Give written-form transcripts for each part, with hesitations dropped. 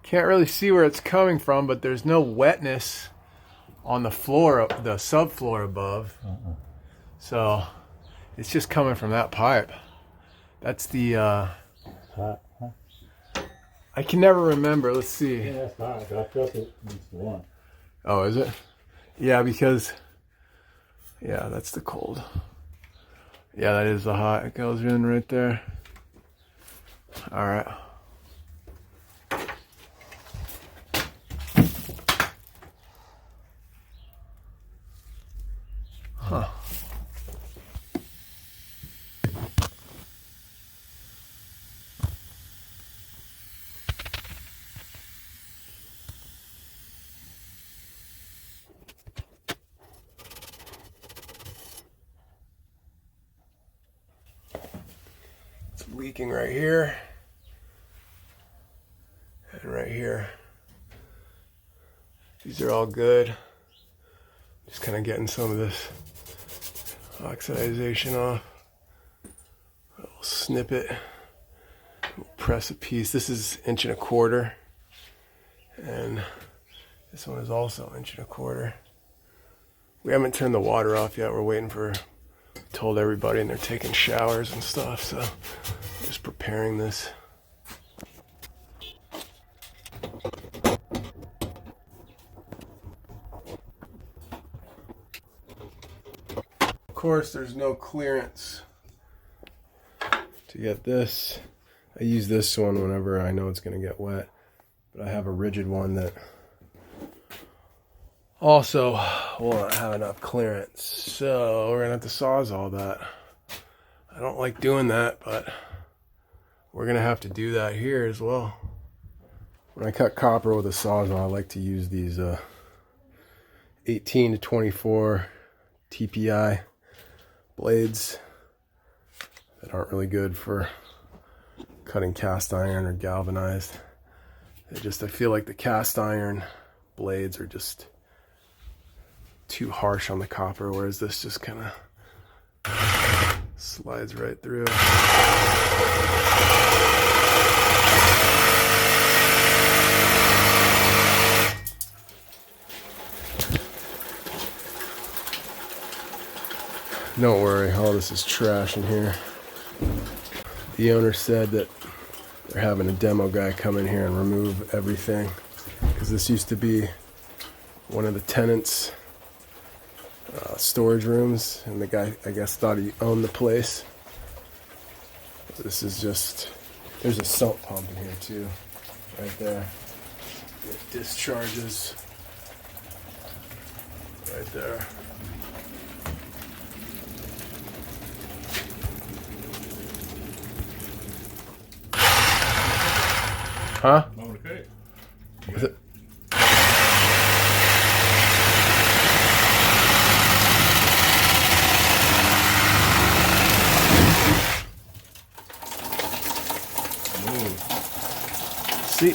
Can't really see where it's coming from, but there's no wetness on the floor, the subfloor above. So it's just coming from that pipe. That's the Hot, huh? I can never remember. Let's see. Yeah, that's hot. I felt it. It's the one. Oh, is it? Yeah, because yeah, that's the cold. Yeah, that is the hot. It goes in right there. All right. Huh. It's leaking right here and right here. These are all good. Just kind of getting some of this oxidization off. We'll snip it. We'll press a piece. This is 1.25 inches, and this one is also 1.25 inches. We haven't turned the water off yet. We're waiting for, told everybody, and they're taking showers and stuff, so just preparing this. Of course, there's no clearance to get this. I use this one whenever I know it's going to get wet, but I have a rigid one that also will not have enough clearance, so we're going to have to sawzall that. I don't like doing that, but we're going to have to do that here as well. When I cut copper with a sawzall, I like to use these 18 to 24 TPI blades that aren't really good for cutting cast iron or galvanized. I feel like the cast iron blades are just too harsh on the copper, whereas this just kind of slides right through. Don't worry, all this is trash in here. The owner said that they're having a demo guy come in here and remove everything, because this used to be one of the tenants' storage rooms, and the guy, I guess, thought he owned the place. This is just, there's a sump pump in here too, right there. It discharges right there. Huh? Okay. Is it?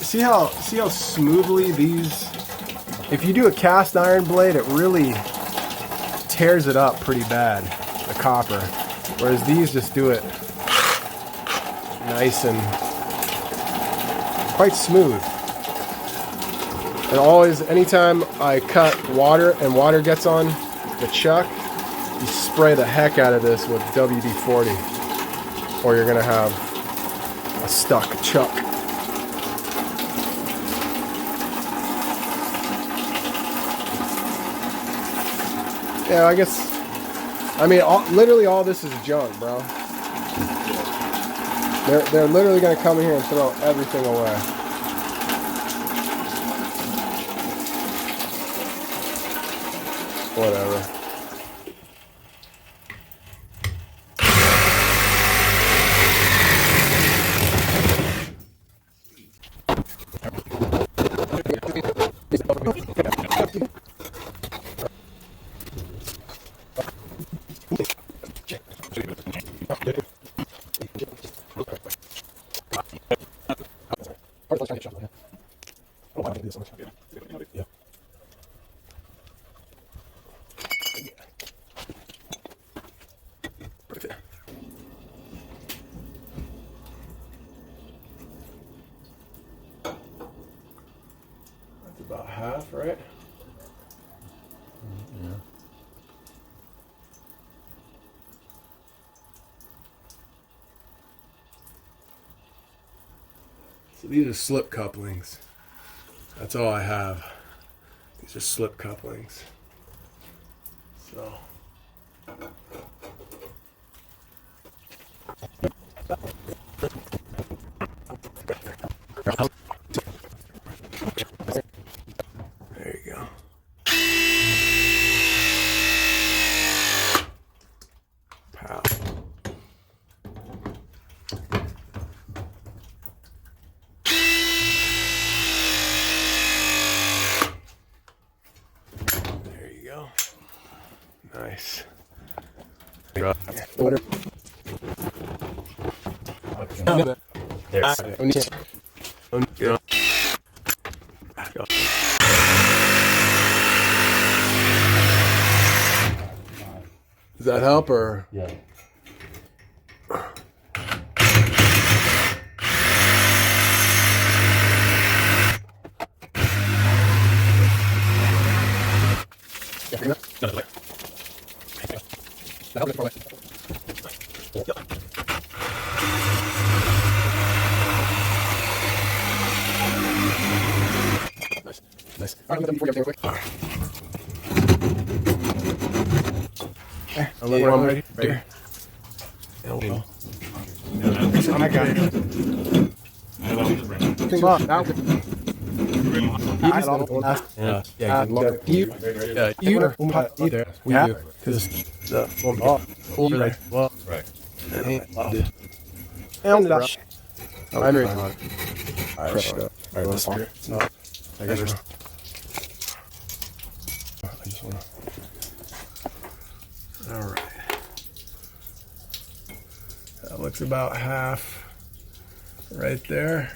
See how smoothly these, if you do a cast iron blade, it really tears it up pretty bad, the copper, whereas these just do it nice and quite smooth. And always, anytime I cut water and water gets on the chuck, you spray the heck out of this with WD-40, or you're gonna have a stuck chuck. Yeah, I guess, I mean, literally all this is junk, bro. They're literally going to come in here and throw everything away. Whatever. Yeah. So these are slip couplings. That's all I have. These are slip couplings. So. There you go. Pow. There you go. Nice. Does that help or? Yeah. Nice. All right, let me before you real quick. I'll let one right here. I got it. Either we do because the over like well right. And the I'm ready. All right, let's go. I guess I just want to. All right. That looks about half right there.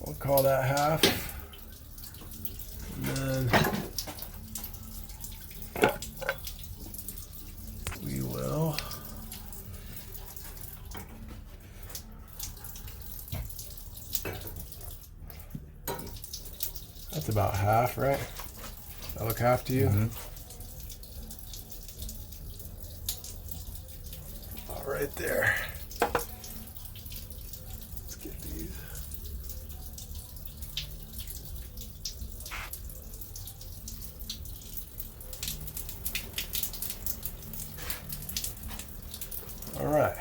We'll call that half. And then we will that's about half, right? That look half to you? Mm-hmm. About right there. Let's get these. All right.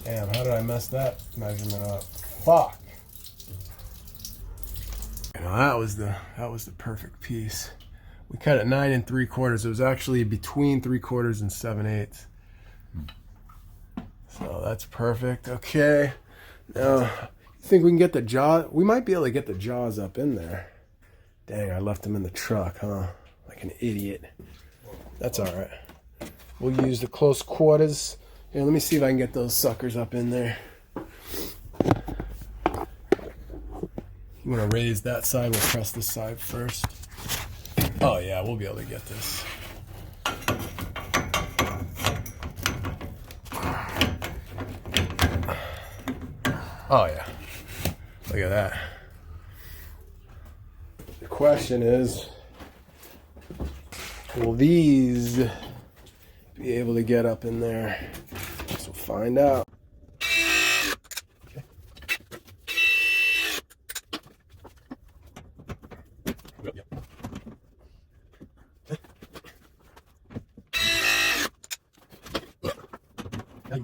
Damn, how did I mess that measurement up? Fuck. You know, that was the perfect piece. We cut it 9 3/4. It was actually between 3/4 and 7/8. So that's perfect. Okay. Now, you think we can get the jaw? We might be able to get the jaws up in there. Dang, I left them in the truck, huh? Like an idiot. That's all right. We'll use the close quarters. Here, let me see if I can get those suckers up in there. You want to raise that side? We'll press this side first. Oh yeah, we'll be able to get this. Oh yeah. Look at that. The question is, will these be able to get up in there? So we'll find out. I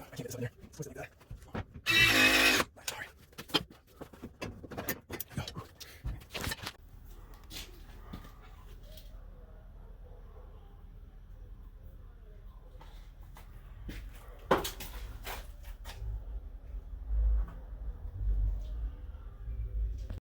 can't get this up there. It's like that.